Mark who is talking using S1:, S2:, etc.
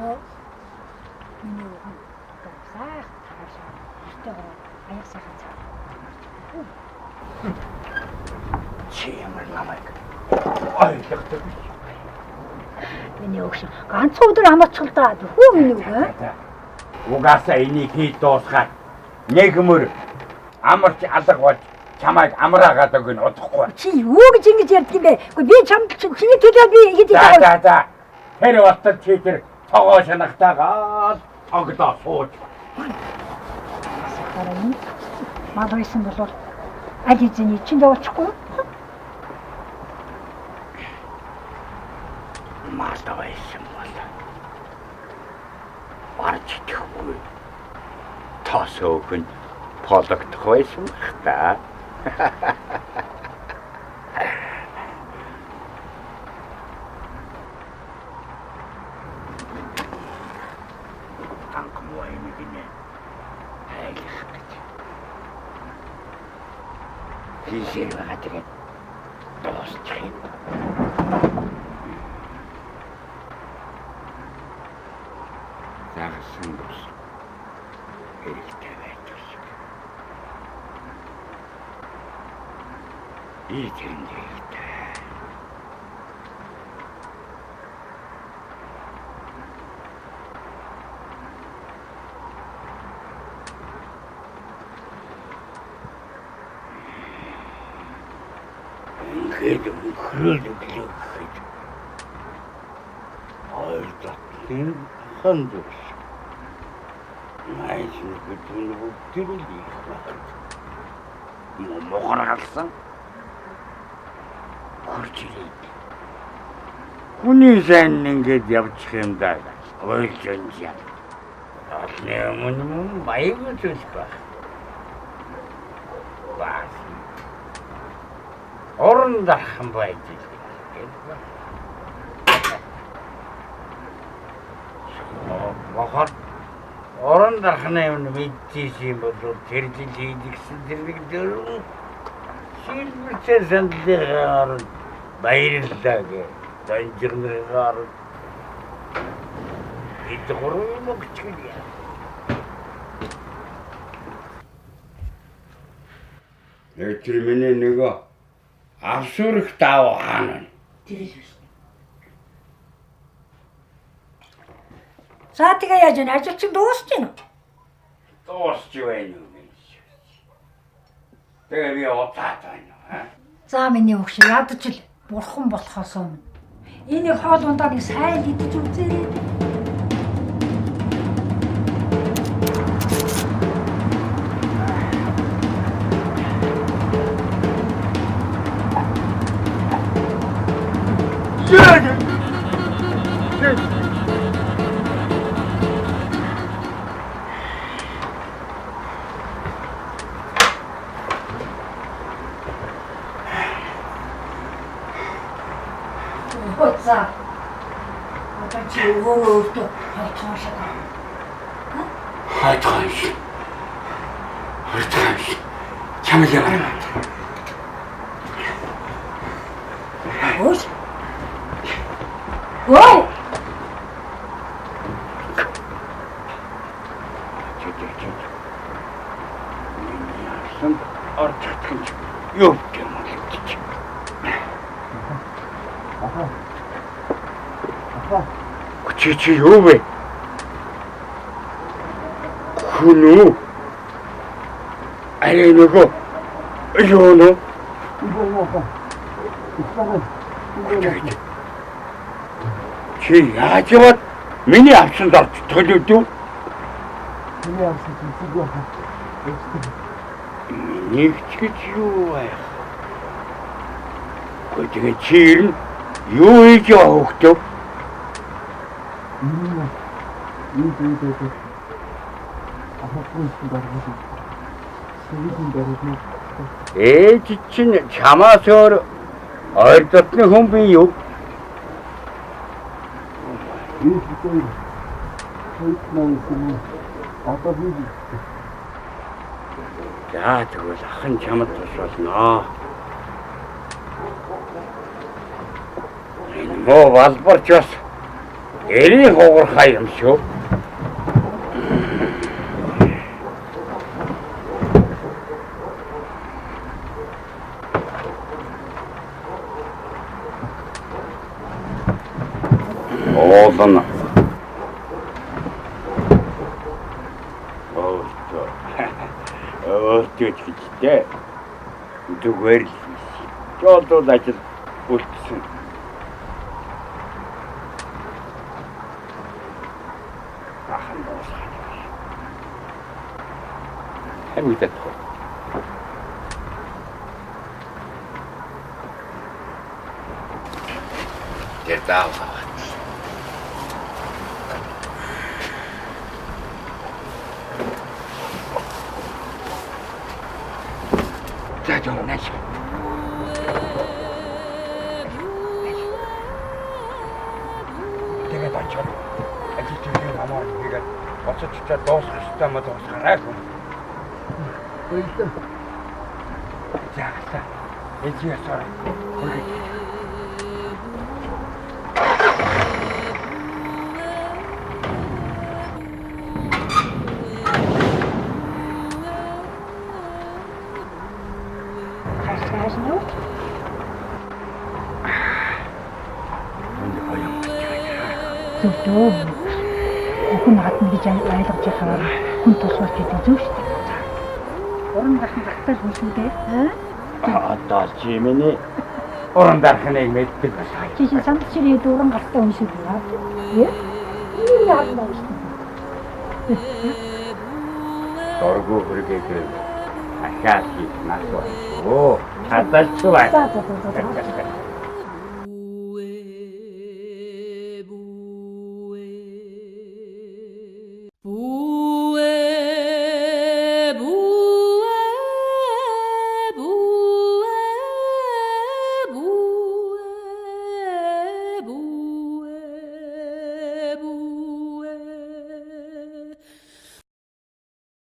S1: Миний өвгөн сайх таашаа ихтэй ороод аяг сайхан цаа.
S2: Чи ямар намайг ойлгохдаг биш.
S1: Миний өвгш ганц өдөр амарчгалдаа хүү миний өвгөө.
S2: Угаасаа энийг хий дуусгаад нэгмөр амарч алга болж чамайг амраагаад өгнө удахгүй.
S1: Чи юу гэж ингэж ярьдаг юм бэ? Гэхдээ би чамд чиний төлөө би ингэж байгаа.
S2: За. Тэр болтол чи тэр тогоо шанахтаагаад тогдоо сууж.
S1: Харин мадайсан бол аль эзний чинь явуулчихгүй.
S2: Мадайсан бол барж идэхгүй. Тосоогн пологдох байсан бах та. Хийсээр байгаа тэгээд дуусчих юм. Загсан бос. Хэрэгтэй байж. Ийтэндээ. Ингээд хөрөлдөг. Ойлдотлын хандус. Найзын бүдүүн бүгдийг байна. Мохоргалсан. Хурцлээ. Хүний сайн ингээд явчих юм даа. Ойлж яа. Атны өмнө баяг зүйл баг. Бас. Орон дархан байж. Мохор орон дарханы юм мэдчихсэн бол тэр жил хийдгсэн зэрэг дөрөв. Шилбэрчээ сандгаар баярлалаа гэ. Данжирнаар идэгрөө мөгчгийе. Тэр миний нөгөө авсурх таав хаана.
S1: Тэр л биш. За тэгээ яаж вэ? Ажил чинь дуусч байна уу?
S2: Дуусч байна уу? Тэгээ би удаад байна уу?
S1: За миний өгш ядаж л бурхан болохоос өмнө энийг хоол ундаа нэг сайн идэж үзээрэй. За. Одоо чи өвөө хайцаашаа.
S2: Хайцааш. Чамд ямар юм?
S1: Өөс. Ой.
S2: Яасан орчихдаг юм. Юу юм бэ? Чи юу вэ? Хүнүү? Арай нөгөө юу нөө? Чи яаж яваад миний авсанд орж төлөвд юу?
S3: Миний авсан чинь зүг байна.
S2: Нэгч гэж юу вэ? Гэхдээ чи ирнэ юу хийж явах вэ? Ээж чинь чамаас өөр ойртны хүн би юу? За тэгвэл ахын чамд тус болно. Энэ муу балбарч бас Эрийн хугархай юм шүү. Оолно. Өтөж гэжтэй. Зүгээр л жолдол ажил үлдсэн. Ахан дуусах. Хамигдаад тоо. Тэр дааваа. За жоо нааш. Тэгээд очоод ажилтны намаар тэгээд боцож чад дуусах ёстой юм дуусгараа хүн.
S3: Баярлалаа.
S2: За. Эцгээсээ хөргөж.
S1: Зөв. Хүн хатна гэж ойлгож байгаа хүн тусварч идэв зөв шүү дээ. Уран гарахын гартал хүн шүү дээ.
S2: Одоо чимэний уран дарахныг мэддэг байна.
S1: Чи санд чирээд уран гартай хүн шүү дээ. Энэ яа юм бэ?
S2: Доргоо хөргөөгөө ахаад хийх нас байна. Оо, хадалч бай.
S1: За.